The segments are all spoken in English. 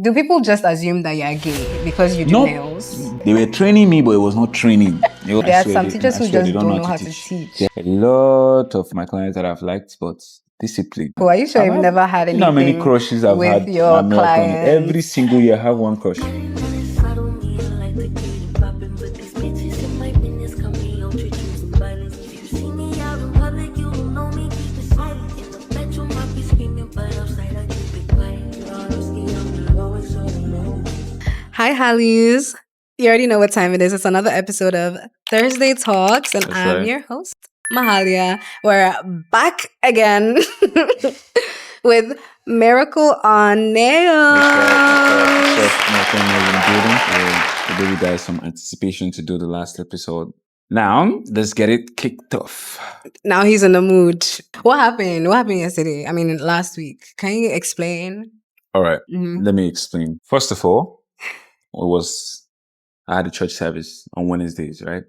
Do people just assume that you're gay because you do nails? They were training me, but it was not training. There are some teachers who just don't know how to teach. There are a lot of my clients that I've liked, but discipline. Oh, are you sure you've never had anything? You know how many crushes I've with had your clients? Every single year I have one crush. Hi, Hallies. You already know what time it is. It's another episode of Thursday Talks, and I'm your host, Mahalia. We're back again with Miracle on Nails. I gave you guys some anticipation to do the last episode. Now, let's get it kicked off. Now he's in the mood. What happened? What happened yesterday? I mean, last week. Can you explain? All right. Let me explain. First of all, I had a church service on Wednesdays, right?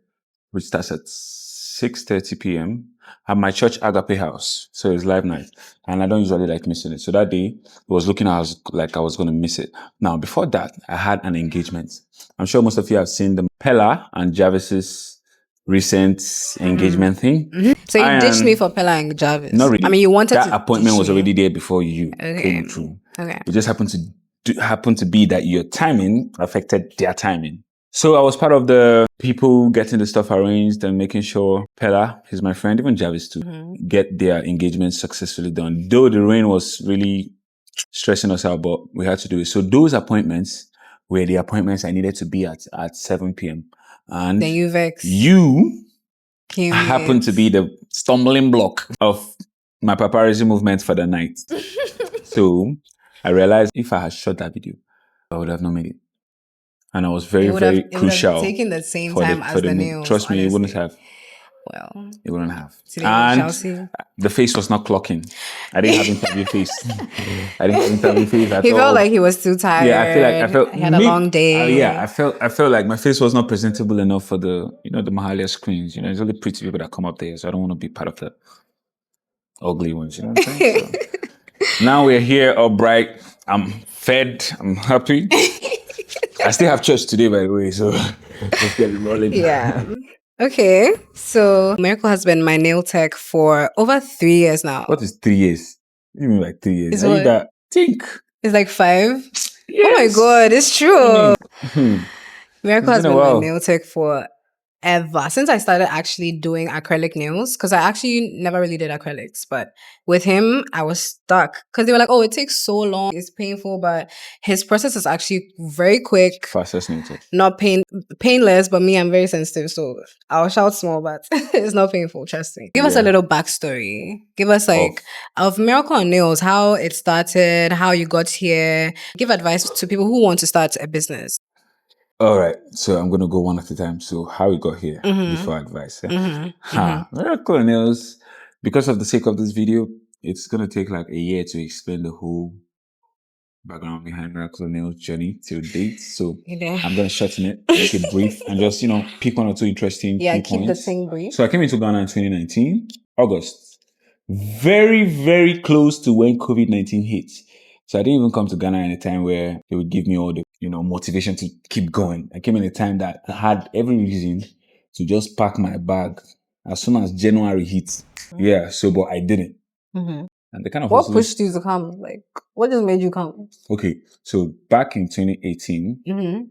Which starts at 6:30 p.m. at my church Agape house. So it's live night. And I don't usually like missing it. So that day, it was looking like I was going to miss it. Now, before that, I had an engagement. I'm sure most of you have seen the Pella and Jarvis's recent engagement thing. So you ditched me for Pella and Jarvis? Not really. I mean, you wanted that appointment was already there before you came through. Okay. It just happened to be that your timing affected their timing. So I was part of the people getting the stuff arranged and making sure Pella, he's my friend, even Jarvis too, get their engagement successfully done. Though the rain was really stressing us out, but we had to do it. So those appointments were the appointments I needed to be at 7 p.m. And then you vexed. You happened to be the stumbling block of my paparazzi movement for the night. So I realized if I had shot that video, I would have not made it. And I was very crucial. It would have taken the same time as the nails. Trust me, honestly. it wouldn't have. Well, it wouldn't have. And the face was not clocking. I didn't have interview face. I didn't have interview face at all. He felt like he was too tired. Yeah, I felt he had a long day. I felt like my face was not presentable enough for the Mahalia screens. It's only pretty people that come up there, so I don't want to be part of the ugly ones. You know what I'm saying? So, now we're here, all bright. I'm fed. I'm happy. I still have church today, by the way, so let's get it rolling. Yeah. Okay. So Miracle has been my nail tech for over 3 years now. What is 3 years? What do you mean like 3 years? Are you that? Think. It's like 5? Yes. Oh my God, it's true. Miracle has been my nail tech for ever since I started actually doing acrylic nails, because I actually never really did acrylics, but with him I was stuck because they were like, oh, it takes so long, it's painful, but his process is actually very quick, fastest nail tech, not painless. But me, I'm very sensitive, so I'll shout small, but it's not painful, trust me. Give us a little backstory. Give us of Miracle on Nails, how it started, how you got here. Give advice to people who want to start a business. All right, so I'm going to go one at a time. So how we got here before advice. Miracle on Nails, because of the sake of this video, it's going to take like a year to explain the whole background behind Miracle on Nails journey till date. So I'm going to shorten it, make it brief, and just, pick one or two interesting key keep points. the thing brief. So I came into Ghana in 2019, August. Very, very close to when COVID-19 hit. So I didn't even come to Ghana in a time where they would give me all the, motivation to keep going. I came in a time that I had every reason to just pack my bag as soon as January hit. Yeah, but I didn't. And the kind of what pushed you to come? Like, what just made you come? Okay, so back in 2018,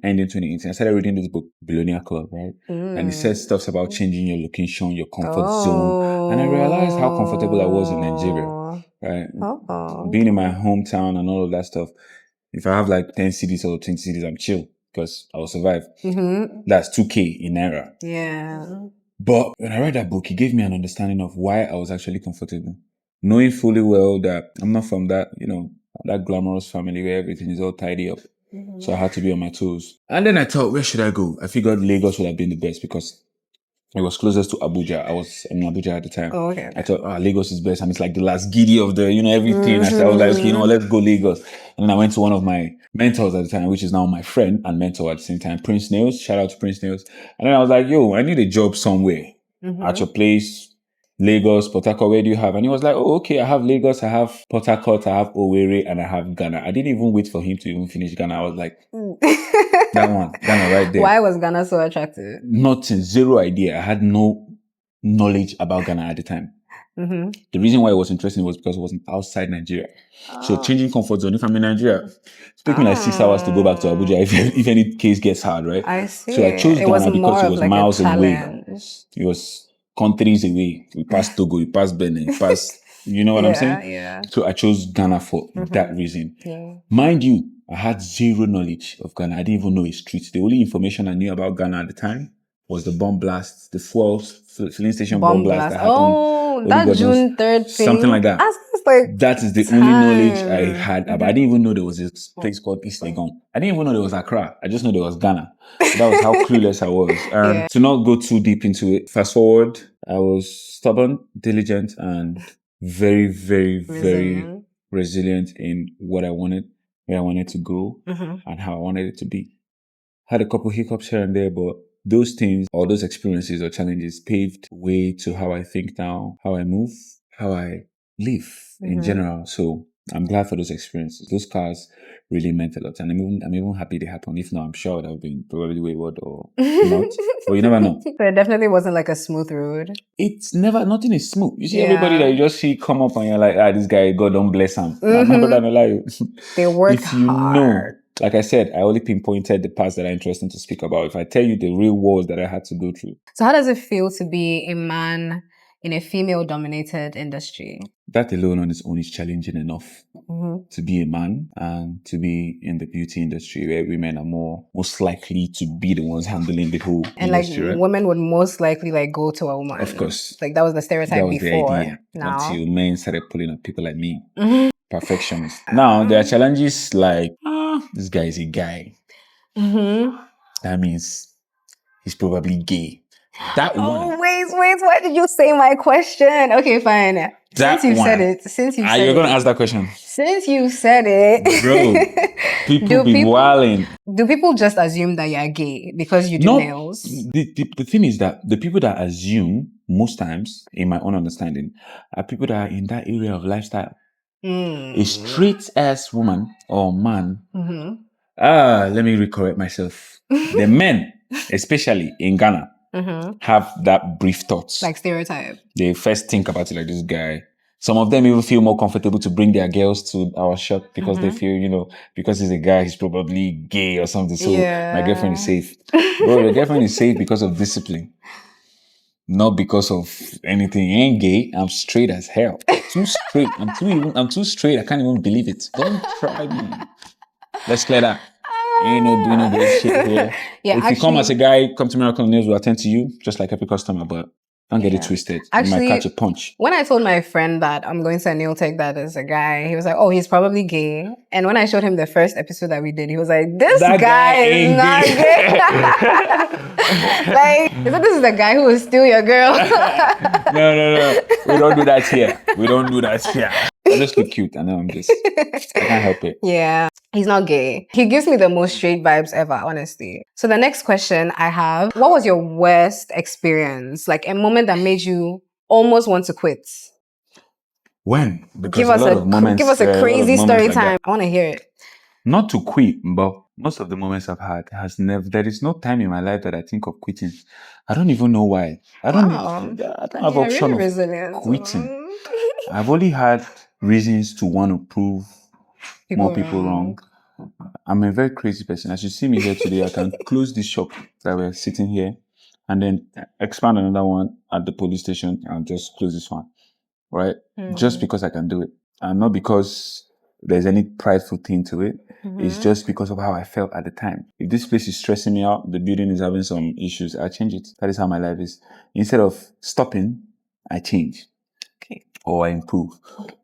ending 2018, I started reading this book, Billionaire Club, right? And it says stuff about changing your location, your comfort zone. And I realized how comfortable I was in Nigeria, right? Being in my hometown and all of that stuff. If I have like 10 cities or 20 cities, I'm chill because I will survive. That's 2K in Naira. Yeah. But when I read that book, it gave me an understanding of why I was actually comfortable. Knowing fully well that I'm not from that, that glamorous family where everything is all tidy up. So I had to be on my toes. And then I thought, where should I go? I figured Lagos would have been the best because it was closest to Abuja. I was in Abuja at the time. Oh, okay. I thought, Lagos is best. And it's like the last giddy of the, everything. I was like, okay, let's go Lagos. And then I went to one of my mentors at the time, which is now my friend and mentor at the same time, Prince Nails. Shout out to Prince Nails. And then I was like, I need a job somewhere at your place. Lagos, Port Harcourt, where do you have? And he was like, oh, okay, I have Lagos, I have Port Harcourt, I have Owerri, and I have Ghana. I didn't even wait for him to even finish Ghana. I was like, that one, Ghana right there. Why was Ghana so attractive? Nothing, zero idea. I had no knowledge about Ghana at the time. Mm-hmm. The reason why it was interesting was because it wasn't outside Nigeria. So changing comfort zone. If I'm in Nigeria, it's taking like 6 hours to go back to Abuja if any case gets hard, right? I see. So I chose Ghana because it was like miles away. It was countries away. We passed Togo, we passed Benin, we passed, you know what I'm saying? Yeah. So I chose Ghana for that reason. Yeah. Mind you, I had zero knowledge of Ghana. I didn't even know its streets. The only information I knew about Ghana at the time was the bomb blast, the filling station bomb blast that happened. Oh, that June 3rd thing. Something like that. That is the only knowledge I had. But I didn't even know there was this place called East Legon. I didn't even know there was Accra. I just know there was Ghana. So that was how clueless I was. To not go too deep into it, fast forward, I was stubborn, diligent, and very, very, very resilient in what I wanted, where I wanted to go, and how I wanted it to be. Had a couple hiccups here and there, but those things or those experiences or challenges paved way to how I think now, how I move, how I live in general. So I'm glad for those experiences. Those cars really meant a lot. And I'm even happy they happened. If not, I'm sure that would have been probably wayward or not. But you never know. But it definitely wasn't like a smooth road. It's nothing is smooth. You see everybody that you just see come up and you're like, this guy, God don't bless him. My brother don't lie. They work if you hard. Like I said, I only pinpointed the parts that are interesting to speak about. If I tell you the real wars that I had to go through. So how does it feel to be a man in a female-dominated industry? That alone on its own is challenging enough. To be a man and to be in the beauty industry where women are most likely to be the ones handling the whole industry. And like women would most likely like go to a woman. Of course. Like that was the stereotype that was before. The idea. Now. Until men started pulling up people like me. Perfectionists. Now there are challenges like this guy is a guy. That means he's probably gay. That one. Wait, why did you say my question? Okay, fine. Since you said it. You're going to ask that question. Since you said it. Bro, people be wilding. Do people just assume that you're gay because you do nails? The thing is that the people that assume, most times, in my own understanding, are people that are in that area of lifestyle. A straight-ass woman or man. Let me recorrect myself. The men, especially in Ghana, have that brief thoughts. Like stereotype. They first think about it like this guy. Some of them even feel more comfortable to bring their girls to our shop because they feel, because he's a guy, he's probably gay or something. So my girlfriend is safe. Bro, your girlfriend is safe because of discipline. Not because of anything. You ain't gay. I'm straight as hell. Too straight. I'm too straight. I can't even believe it. Don't try me. Let's clear that. Ain't no doing no bullshit here. If you come as a guy, come to miracleonnails, we'll attend to you, just like every customer, but don't get it twisted. Actually, you might catch a punch. When I told my friend that I'm going to a nail tech that is a guy, he was like, oh, he's probably gay. And when I showed him the first episode that we did, he was like, this guy is not gay. Like, he said, this is the guy who will steal your girl. No. We don't do that here. I just look cute. I know I can't help it. Yeah. He's not gay. He gives me the most straight vibes ever, honestly. So the next question I have, what was your worst experience? Like a moment that made you almost want to quit? When? Because give us a crazy story time. I want to hear it. Not to quit, but most of the moments I've had there is no time in my life that I think of quitting. I don't even know why. I don't have option of quitting. I've only had reasons to want to prove more people wrong. I'm a very crazy person. As you see me here today, I can close this shop that we're sitting here and then expand another one at the police station and just close this one, right? Just because I can do it. And not because there's any prideful thing to it. It's just because of how I felt at the time. If this place is stressing me out, the building is having some issues, I change it. That is how my life is. Instead of stopping, I change. Or I improve.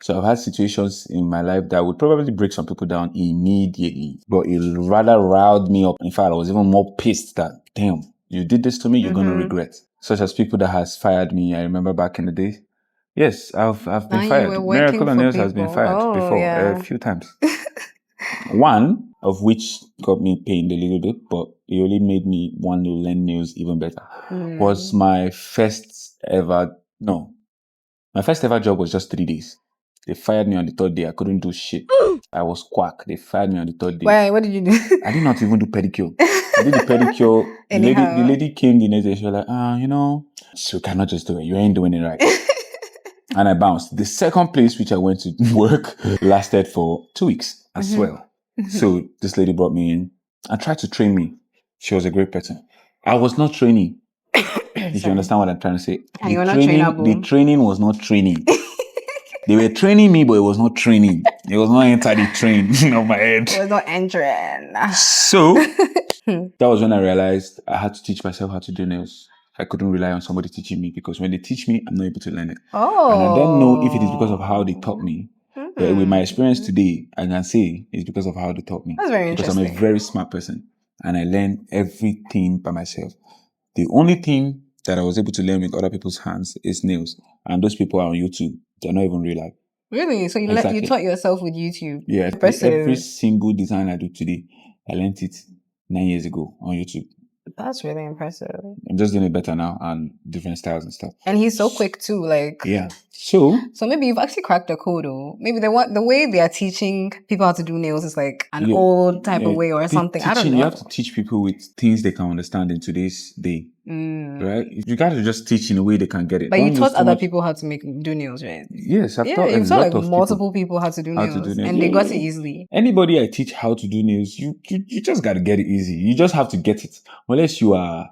So I've had situations in my life that would probably break some people down immediately, but it rather riled me up. In fact, I was even more pissed that, damn, you did this to me, you're going to regret. Such as people that has fired me. I remember back in the day. Yes, I've been fired. Miracleonnails has been fired before a few times. One of which got me pained a little bit, but it only made me want to learn nails even better. Was my first ever, My first ever job was just 3 days. They fired me on the 3rd day. I couldn't do shit. I was quack. They fired me on the 3rd day. Why? What did you do? I did not even do pedicure. I did the pedicure. The lady came the next day. She was like, so you cannot just do it. You ain't doing it right. And I bounced. The second place which I went to work lasted for 2 weeks as well. So this lady brought me in and tried to train me. She was a great person. I was not training. If you understand what I'm trying to say. The training was not training. They were training me, but it was not training. It was not enter the train of my head. It was not entering. So that was when I realized I had to teach myself how to do nails. I couldn't rely on somebody teaching me because when they teach me, I'm not able to learn it. Oh. And I don't know if it is because of how they taught me. But with my experience today, I can say it's because of how they taught me. That's very interesting. Because I'm a very smart person and I learn everything by myself. The only thing that I was able to learn with other people's hands is nails. And those people are on YouTube. They're not even real life. Really? So you taught yourself with YouTube? Yeah. Impressive. Every single design I do today, I learned it 9 years ago on YouTube. That's really impressive. I'm just doing it better now and different styles and stuff. And he's so quick too, like. Yeah. So maybe you've actually cracked the code, or maybe the way they are teaching people how to do nails is like an old type of way or something. I don't know. You have to teach people with things they can understand in today's day. Right? You got to just teach in a way they can get it. But you taught other people how to do nails, right? Yes, I've taught multiple people how to do nails. And they got it easily. Anybody I teach how to do nails, you just got to get it easy. You just have to get it. Unless you are,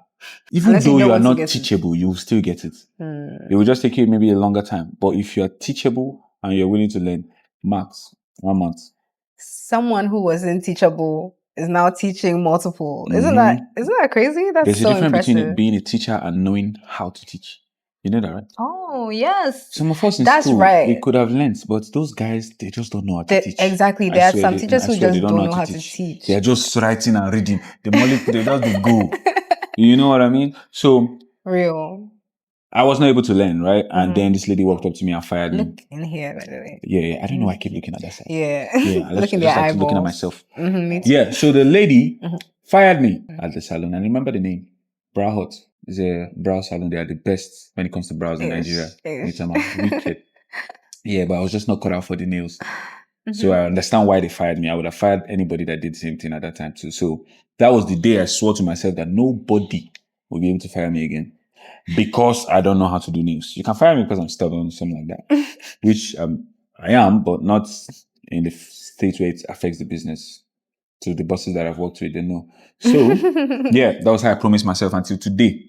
even though you are not teachable, you will still get it. It will just take you maybe a longer time. But if you are teachable and you're willing to learn, max 1 month. Someone who wasn't teachable is now teaching multiple. Isn't that crazy? That's There's so a difference impressive. between being a teacher and knowing how to teach. You know that, right? Oh, yes. Some of us in school, we could have learned, but those guys, they just don't know how to teach. Exactly. There are some teachers who just don't know how to teach. They're just writing and reading. They just go. You know what I mean? So, real. I was not able to learn, right? And then this lady walked up to me and fired me. Look in here, by the way. Yeah. I don't know why I keep looking at that side. Yeah. I looking at myself. Me too. Yeah. So the lady fired me at the salon. And remember the name, Brow Hut. It's a brow salon. They are the best when it comes to brows in Nigeria. It's wicked. Yeah, but I was just not cut out for the nails. So I understand why they fired me. I would have fired anybody that did the same thing at that time too. So that was the day I swore to myself that nobody will be able to fire me again. Because I don't know how to do nails. You can fire me because I'm stubborn or something like that. Which I am, but not in the state where it affects the business. To the bosses that I've worked with, they know. So, yeah, that was how I promised myself until today.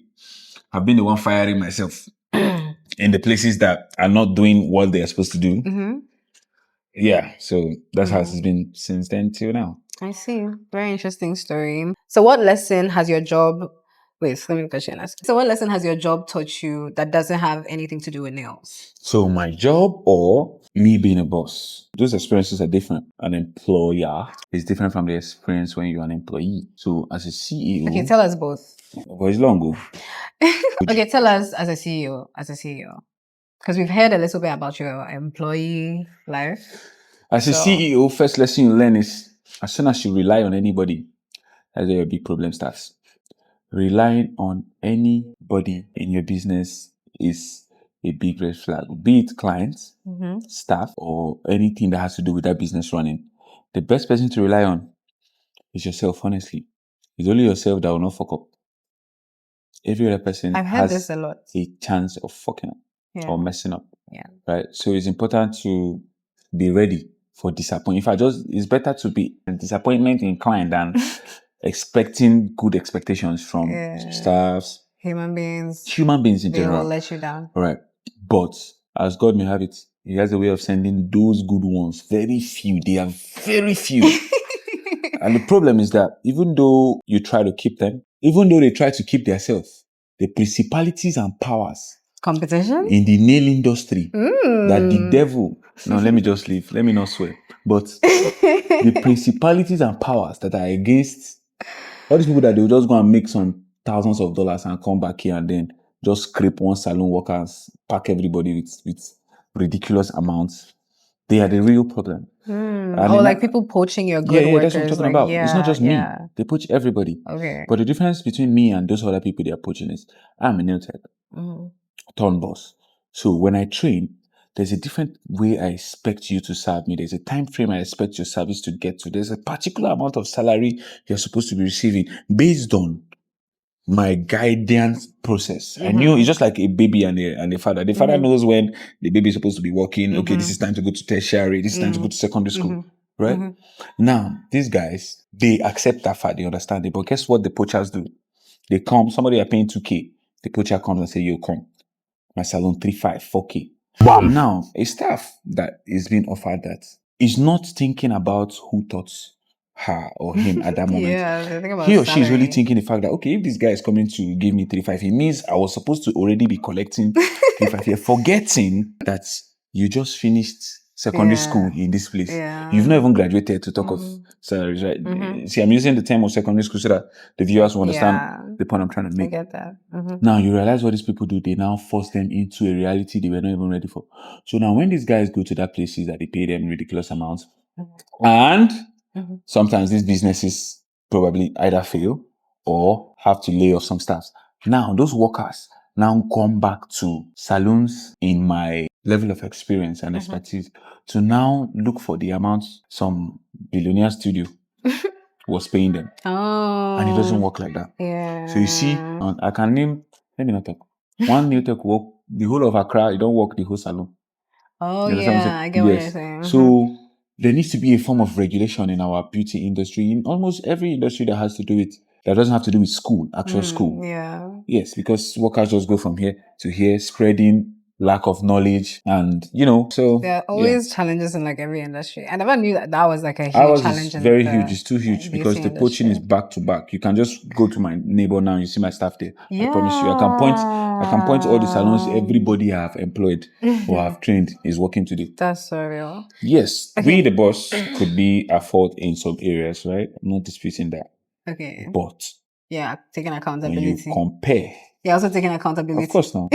I've been the one firing myself in the places that are not doing what they are supposed to do. Yeah, so that's how it's been since then till now. I see. Very interesting story. So what lesson has your job... Wait, let me question ask. So what lesson has your job taught you that doesn't have anything to do with nails? So my job or me being a boss? Those experiences are different. An employer is different from the experience when you're an employee. So as a CEO... Okay, tell us both. But it's long ago. Okay, tell us as a CEO. Because we've heard a little bit about your employee life. As a CEO, first lesson you learn is as soon as you rely on anybody, that's where your big problem starts. Relying on anybody in your business is a big red flag. Be it clients, staff, or anything that has to do with that business running. The best person to rely on is yourself, honestly. It's only yourself that will not fuck up. Every other person has a chance of fucking up or messing up. Yeah. Right? So it's important to be ready for disappointment. It's better to be disappointment inclined than expecting good expectations from staffs. Human beings in general. They will let you down. All right. But as God may have it, He has a way of sending those good ones. Very few. They are very few. And the problem is that even though you try to keep them, even though they try to keep themselves, the principalities and powers competition in the nail industry that the devil... No, let me just leave. Let me not swear. But the principalities and powers that are against all these people that they will just go and make some thousands of dollars and come back here and then just scrape one salon worker and pack everybody with ridiculous amounts. They are the real problem. Like people poaching your good workers. That's what I'm talking about. It's not just me. They poach everybody. Okay. But the difference between me and those other people they are poaching is I'm a nail tech, turn boss. So when I train, there's a different way I expect you to serve me. There's a time frame I expect your service to get to. There's a particular amount of salary you're supposed to be receiving based on my guidance process. I knew it's just like a baby and a father. The father knows when the baby is supposed to be walking. Okay, this is time to go to tertiary. This is time to go to secondary school. Right? Now, these guys, they accept that fact. They understand it. But guess what the poachers do? They come, somebody are paying 2K. The poacher comes and say, yo, come. My salon 3-5, 4K. Bam. Now, a staff that is being offered that is not thinking about who taught her or him at that moment. He or she is really thinking the fact that, okay, if this guy is coming to give me 3-5, it means I was supposed to already be collecting 3-5 here, forgetting that you just finished secondary school in this place. You've not even graduated to talk of salaries, right? See, I'm using the term of secondary school so that the viewers will understand the point I'm trying to make. I get that. Now, you realize what these people do. They now force them into a reality they were not even ready for. So now when these guys go to that places that they pay them ridiculous amounts, and sometimes these businesses probably either fail or have to lay off some staff. Now, those workers now come back to salons in my level of experience and expertise to now look for the amounts some billionaire studio was paying them. And it doesn't work like that. So you see, I can name, let me not talk. One new tech work, the whole of Accra, it don't work the whole salon. I get what you're saying. So there needs to be a form of regulation in our beauty industry, in almost every industry that has to do with, that doesn't have to do with school, actual school. Yes, because workers just go from here to here, spreading lack of knowledge, and so there are always challenges in like every industry. I never knew that was like a huge challenge. It's very huge. It's too huge because the poaching is back to back. You can just go to my neighbor now. You see my staff there. I promise you. I can point to all the salons everybody I have employed or have trained is working today. That's so real. Yes, we the boss could be at fault in some areas, right? I'm not disputing that. Okay. But taking accountability. When you compare. You're also taking accountability. Of course not.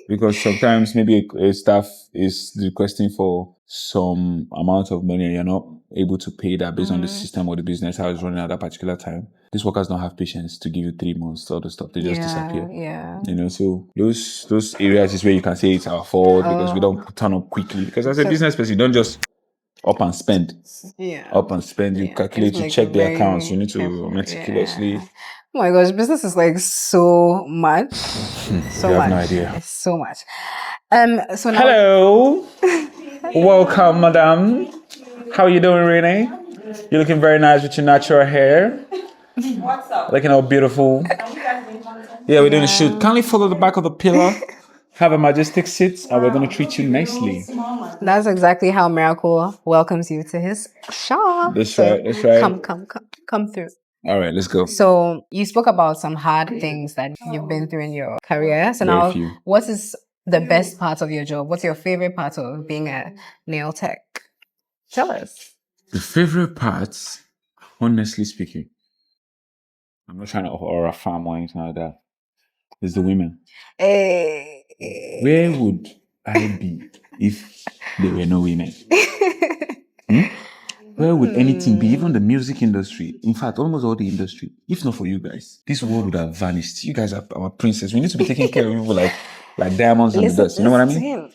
Because sometimes maybe a staff is requesting for some amount of money and you're not able to pay that based on the system or the business how it's running at that particular time. These workers don't have patience to give you 3 months, all the stuff. They just disappear. So those areas is where you can say it's our fault because we don't turn up quickly. Because as a business person, you don't just up and spend. Up and spend. You calculate, you check the accounts. You need to meticulously. Oh my gosh, business is like so much. So you much. have no idea. It's so much. So now hello. Welcome, madam. How are you doing, Renee? You're looking very nice with your natural hair. What's up? Looking all beautiful. Yeah, we're doing a shoot. Kindly follow the back of the pillar. Have a majestic seat, and we're going to treat you nicely. That's exactly how Miracle welcomes you to his shop. That's right. That's right. Come through. All right, let's go. So you spoke about some hard things that you've been through in your career. So now, what is the best part of your job? What's your favorite part of being a nail tech? Tell us. The favorite parts, honestly speaking, I'm not trying to or affirm or anything like that, is the women. Where would I be if there were no women? Where would anything be? Even the music industry. In fact, almost all the industry. If not for you guys, this world would have vanished. You guys are our princess. We need to be taking care of people like diamonds and the dust. You know what I mean?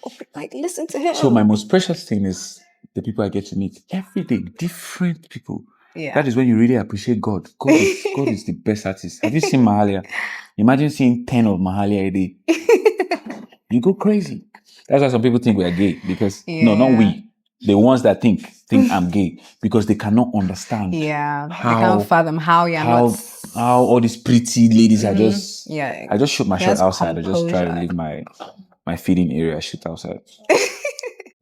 Listen to him. So my most precious thing is the people I get to meet every day. Different people. That is when you really appreciate God. God is the best artist. Have you seen Mahalia? Imagine seeing 10 of Mahalia a day. You go crazy. That's why some people think we are gay. Because, no, not we. The ones that think I'm gay because they cannot understand. They can't fathom how all these pretty ladies are just. I just shoot my shot outside. Composure. I just try to leave my feeding area shoot outside.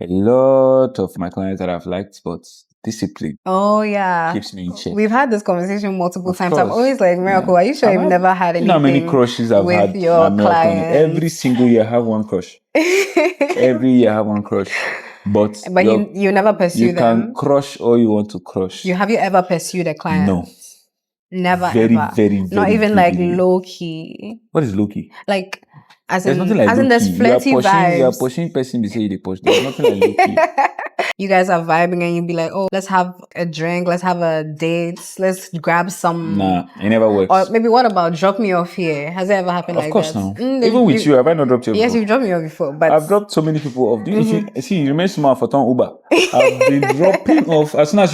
A lot of my clients that I've liked, but discipline. Keeps me in check. We've had this conversation multiple times. I'm always like, Miracle, are you sure you've never had anything? You know how many crushes I've had with your clients? Every single year I have one crush. Every year I have one crush. But you never pursue them. You can crush all you want to crush. Have you ever pursued a client? No. Never Very, ever. very, Not very even like vividly. low key. What is low key? Like There's nothing like low there's key. You are flirty pushing. You are vibes. pushing person. Be say they push. There's nothing like low key. You guys are vibing and you'd be like, oh, let's have a drink, let's have a date, let's grab some. Nah, it never works. Or maybe what about drop me off here? Has it ever happened like that? Of course now. Even with you, have I not dropped you off? Yes, you've dropped me off before, but I've dropped so many people off. See, you remain small for ton Uber. I've been dropping off as soon as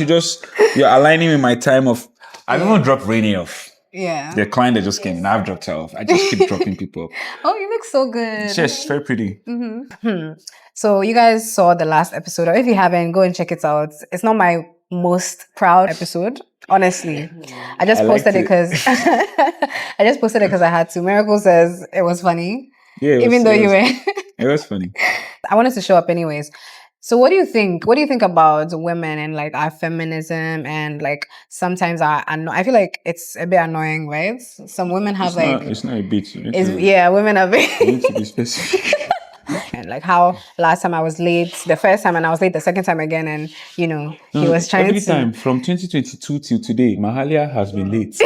you're aligning with my time of. I've even dropped Rainy off. Yeah. The client that just came in, I've dropped her off. I just keep dropping people off. Oh, you look so good. She's very pretty. So you guys saw the last episode, or if you haven't, go and check it out. It's not my most proud episode, honestly. I just posted it because I had to. Miracle says it was funny. Yeah, even though you were. It was funny. I wanted to show up anyways. So what do you think? What do you think about women and like our feminism and like sometimes I feel like it's a bit annoying, right? Some women have it's not a bit. Women are you need to be specific. And like how last time I was late, the first time, and I was late the second time again, and he was trying every time from 2022 till today, Mahalia has been late.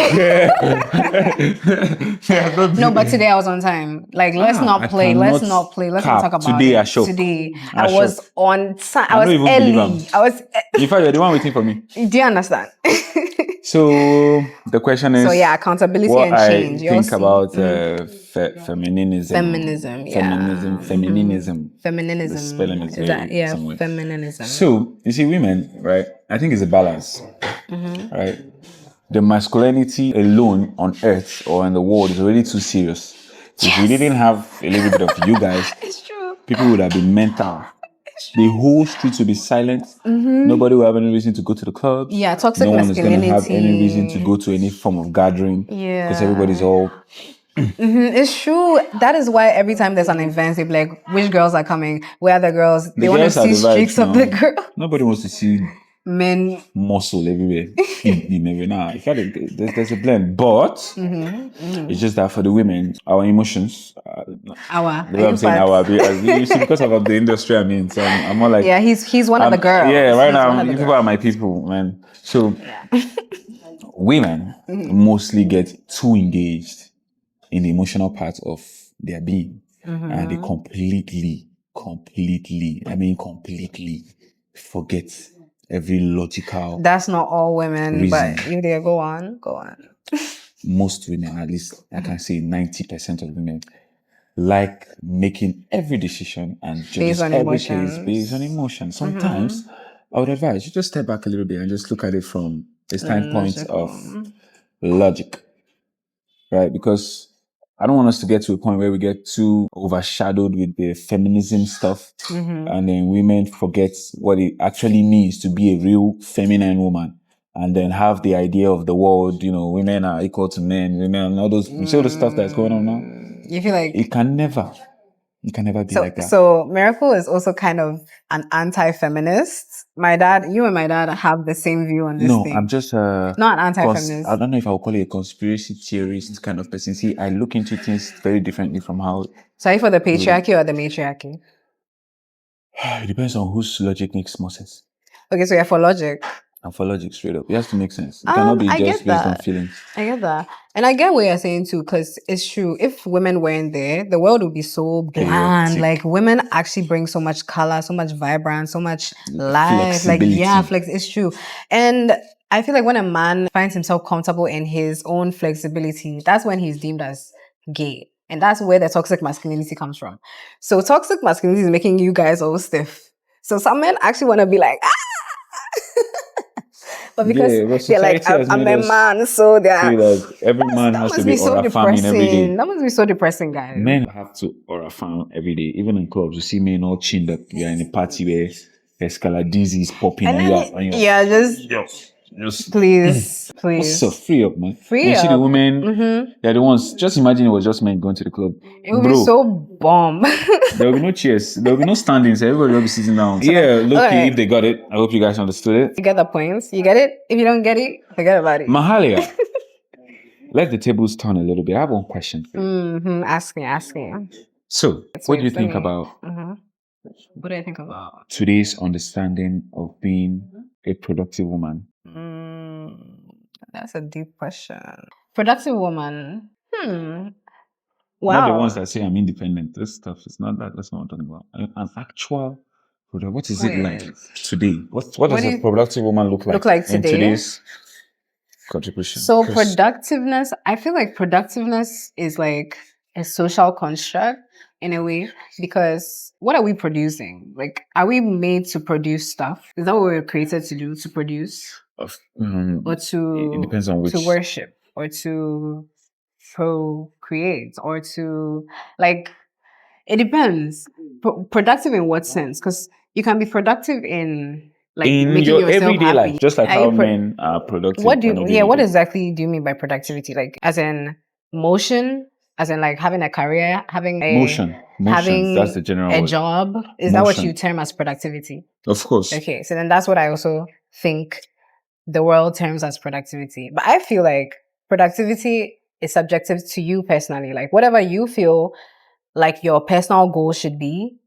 No, but today I was on time. Like let's not play. Let's not talk about today. It. I show. Today I was on time. I was don't even early. I was. In fact, you're the one waiting for me. Do you understand? So the question is. So yeah, accountability what and change. I think about feminism. Feminism. The spelling is very somewhere. Feminism. So you see, women, right? I think it's a balance, right? The masculinity alone on earth or in the world is already too serious. If we didn't have a little bit of you guys, it's true. People would have been mental. The whole street would be silent. Nobody will have any reason to go to the clubs. Yeah, toxic masculinity. No one is going to have any reason to go to any form of gathering. Yeah. Because everybody's all... It's true. That is why every time there's an event, they're like, which girls are coming? Where are the girls? They want to see streaks of the girl. Nobody wants to see men muscle everywhere. In fact, there's a blend. But it's just that for the women, our emotions... I'm saying our... You see, because of the industry I'm in, so I'm more like... Yeah, he's one of the girls. Yeah, right now, people are my people, man. So, women mostly get too engaged in the emotional part of their being. And they completely forget every logical... That's not all women, reason. but you there, go on. Most women, at least I can say 90% of women, like making every decision and based on emotions. Based on emotion. Sometimes I would advise you just step back a little bit and just look at it from a standpoint of logic, right? Because I don't want us to get to a point where we get too overshadowed with the feminism stuff and then women forget what it actually means to be a real feminine woman and then have the idea of the world, women are equal to men, women and all those, you see all the stuff that's going on now? You feel like... It can never be like that. So Miracle is also kind of an anti-feminist. You and my dad have the same view on this thing. No, I'm just not an anti-feminist. I don't know if I would call it a conspiracy theorist kind of person. See, I look into things very differently from how... So are you for the patriarchy or the matriarchy? It depends on whose logic makes more sense. Okay, so you're for logic. I'm for logic straight up. It has to make sense. It cannot be just based on feelings. I get that. And I get what you're saying too, because it's true. If women weren't there, the world would be so bland. Like women actually bring so much color, so much vibrance, so much life. It's true. And I feel like when a man finds himself comfortable in his own flexibility, that's when he's deemed as gay. And that's where the toxic masculinity comes from. So toxic masculinity is making you guys all stiff. So some men actually want to be like, but because they're like, I'm a man, so they're... Like every man has to be aura farming every day. That must be so depressing, guys. Men have to aura farm every day. Even in clubs, you see men all chinned up. You're in a party where escaladizi is popping and just please. So free up, man. You see the women, they're the ones. Just imagine it was just men going to the club. It would be so bomb. There will be no chairs. There will be no standings. Everybody will be sitting down. If they got it. I hope you guys understood it. You get the points. You get it? If you don't get it, forget about it. Mahalia, let the tables turn a little bit. I have one question for you. Ask me. So, what do you think about... What do I think about? Today's understanding of being a productive woman? That's a deep question. Productive woman. Not the Wow. ones that say I'm independent. This stuff is not that. That's not what I'm talking about. An actual product. What is it like today? What does a productive woman look like today? in today's contribution? So productiveness, I feel like productiveness is like a social construct in a way, because what are we producing? Like, are we made to produce stuff? Is that what we were created to do, to produce? Or to, it depends on which. To worship, or to procreate, or to, like, it depends. Productive in what sense? Because you can be productive in, like, in making your yourself everyday happy. life, just like how men are productive. What do you, what exactly do you mean by productivity? Like, as in motion, as in like having a career, having a motion, that's the general a word. job. Is that what you term as productivity? Of course. Okay, so then that's what I also think the world terms as productivity. But I feel like productivity is subjective to you personally. Like, whatever you feel like your personal goal should be,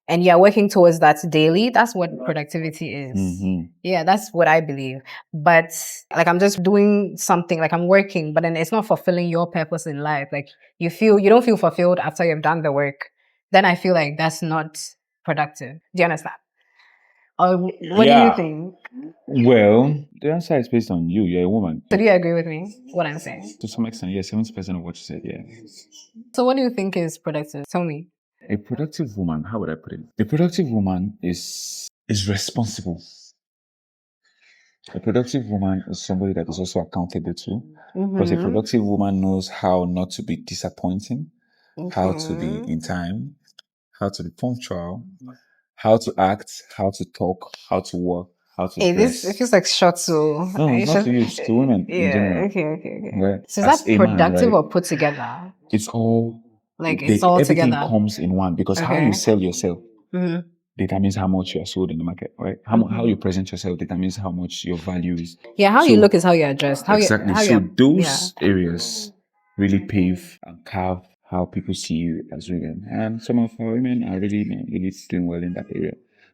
and you're working towards that daily, that's what productivity is. Yeah, that's what I believe. But like, I'm just doing something, like I'm working, but then it's not fulfilling your purpose in life. Like, you don't feel fulfilled after you've done the work. Then I feel like that's not productive. Do you understand? Or what do you think? Well, the answer is based on you. You're a woman. So do you agree with me, what I'm saying? To some extent, yes, 70% of what you said, yeah. So what do you think is productive? Tell me. A productive woman, how would I put it? A productive woman is responsible. A productive woman is somebody that is also accountable to. Because a productive woman knows how not to be disappointing, how to be in time, how to be punctual, how to act, how to talk, how to work, how to dress. It feels like short, so... No, it's not to you, it's to women in general. Okay. Where, so is that productive, or put together? It's all... Like, it's all everything together. comes in one, because how you sell yourself determines how much you are sold in the market, right? How you present yourself determines how much your value is. Yeah, how you look is how you're dressed. Exactly. So those areas really pave and carve how people see you as women. And some of our women are really doing well in that area.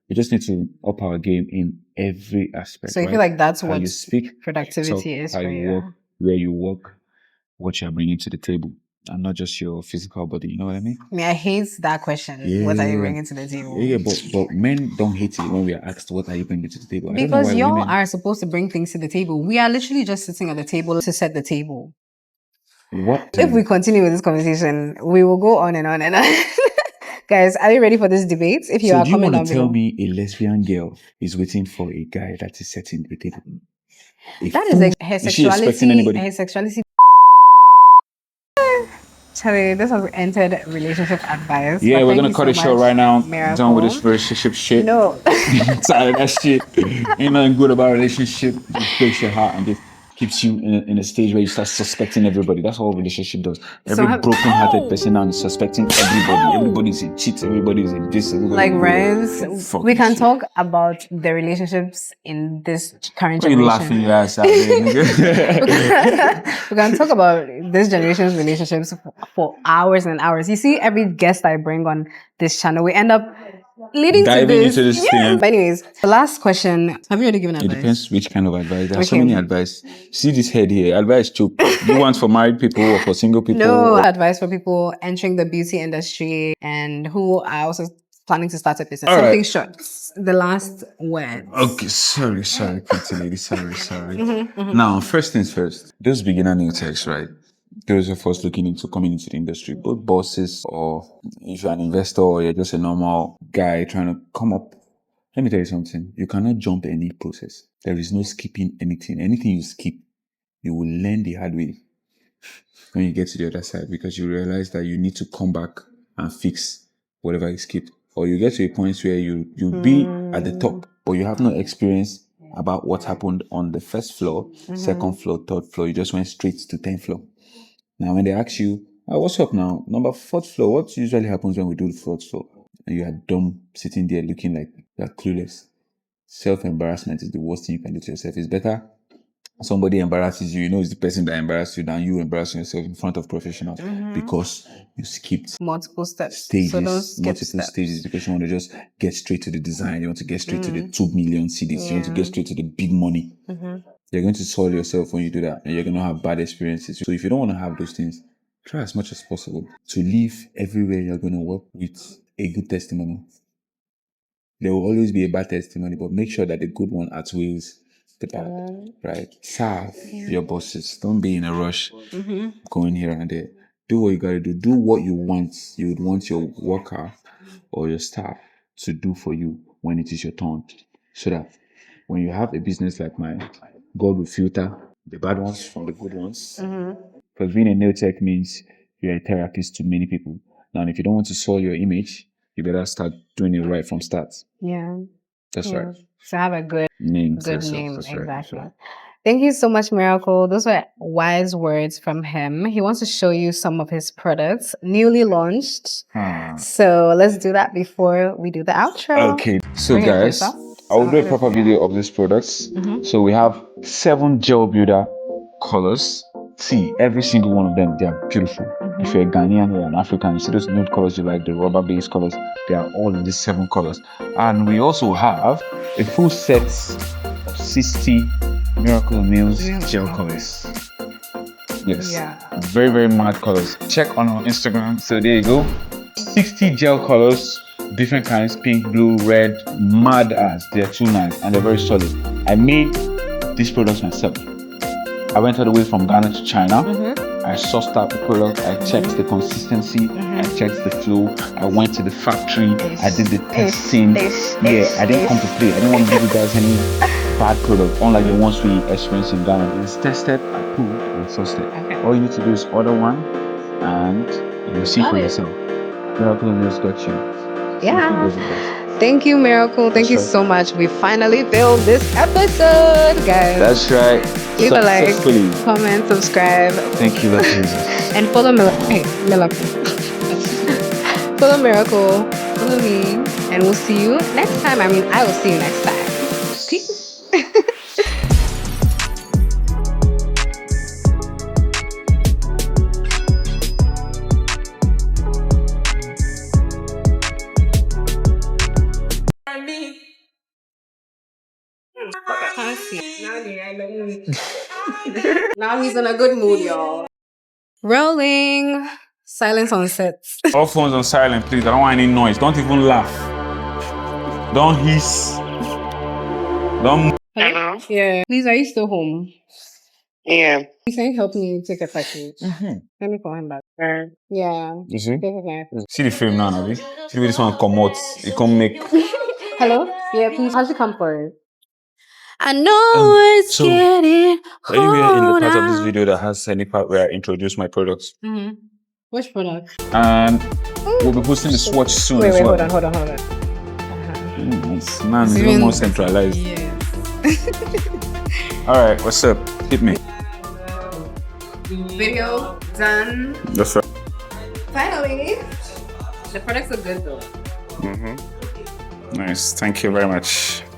We just need to up our game in every aspect. So you feel like that's what you speak, productivity is how for you you. work, where you work, what you're bringing to the table, and not just your physical body. You know what I mean? I hate that question. What are you bringing to the table? Yeah, but men don't hate it when we are asked, what are you bringing to the table? Because y'all are supposed to bring things to the table. We are literally just sitting at the table to set the table. If we continue with this conversation, we will go on and on and on. Guys, are you ready for this debate? If you are do you coming want to tell me a lesbian girl is waiting for a guy that is setting the table? That is her sexuality. Her sexuality. Charlie, this has entered relationship advice. Yeah, we're gonna cut it short right now. Miracle. Done with this relationship shit. No. Tired of that shit. Ain't nothing good about a relationship. Just breaks your heart and just keeps you in a stage where you start suspecting everybody. That's all relationship does. Every broken-hearted person now is suspecting everybody. Everybody's a cheat. Everybody's a this. Like Renz, we can talk about the relationships in this current generation. You laughing your ass out there, we can talk about this generation's relationships for hours and hours. You see, every guest I bring on this channel, we end up diving into this thing. But anyways, the last question. Have you already given advice? It depends which kind of advice. There are so many advice. See this head here. Advice choke. You want for married people or for single people? No, advice for people entering the beauty industry and who are also planning to start a business. All something short. The last word. Okay, sorry, pretty lady. Sorry. Now, first things first. Those beginner new techs, right? Those of us looking into coming into the industry, both bosses or if you're an investor or you're just a normal guy trying to come up. Let me tell you something. You cannot jump any process. There is no skipping anything. Anything you skip, you will learn the hard way when you get to the other side, because you realize that you need to come back and fix whatever you skipped. Or you get to a point where you'll be at the top, but you have no experience about what happened on the first floor, second floor, third floor. You just went straight to 10th floor. Now, when they ask you, what's up now? Number 4th floor, what usually happens when we do the 4th floor? And you are dumb, sitting there looking like you're clueless. Self-embarrassment is the worst thing you can do to yourself. It's better somebody embarrasses you. You know it's the person that embarrassed you than you embarrassing yourself in front of professionals because you skipped multiple stages, because you want to just get straight to the design. You want to get straight to the 2 million CDs. You want to get straight to the big money. You're going to soil yourself when you do that, and you're going to have bad experiences. So if you don't want to have those things, try as much as possible to live everywhere you're going to work with a good testimony. There will always be a bad testimony, but make sure that the good one outweighs the bad, right? Serve your bosses. Don't be in a rush going here and there. Do what you got to do. Do what you would want your worker or your staff to do for you when it is your turn. So that when you have a business like mine, God will filter the bad ones from the good ones. Because being a nail tech means you're a therapist to many people. Now, if you don't want to soil your image, you better start doing it right from start. Yeah. That's right. So have a good name. Exactly. Right. Thank you so much, Miracle. Those were wise words from him. He wants to show you some of his products, newly launched. So let's do that before we do the outro. Okay. So guys, I will do a proper video of these products. So we have 7 gel builder colors. See, every single one of them, they are beautiful. If you're a Ghanaian or an African, you see those nude colors you like, the rubber-based colors, they are all in these 7 colors. And we also have a full set of 60 Miracle Nails gel colors. Yes. Yeah. Very, very mad colors. Check on our Instagram. So there you go. 60 gel colors, different kinds, pink, blue, red, mad as. They're too nice and they're very solid. I made these products myself. I went all the way from Ghana to China. I sourced out the product. I checked the consistency. I checked the flow. I went to the factory. I did the testing. I didn't come to play. I didn't want to give you guys any bad product, unlike the ones we experienced in Ghana. It's tested, approved, and sourced. All you need to do is order one, and you'll see for yourself. Miracle Nails got you. Yeah. Thank you, Miracle. Thank you so much. We finally filmed this episode, guys. That's right. Leave a like, comment, subscribe. Thank you, Lord Jesus. And follow Miracle. Follow Miracle. Follow me. And we'll see you next time. I will see you next time. Peace. Now he's in a good mood, y'all. Rolling. Silence on set. All phones on silent, please. I don't want any noise. Don't even laugh. Don't hiss. Don't. Hello? Yeah. Please, are you still home? Yeah. Can you help me take a package? Let me call him back. Yeah. You see? See the film now, Nabi? See the way this one come out. It come make. Hello? Yeah, please. How's the comfort? I know it's getting harder. Anywhere in the part of this video that has any part where I introduce my products. Which product? And we'll be posting the swatch soon as well. Hold on. Man, it's even more centralized. Yeah. Alright, what's up? Hit me. Video done. That's right. Finally. The products are good though. Nice. Thank you very much.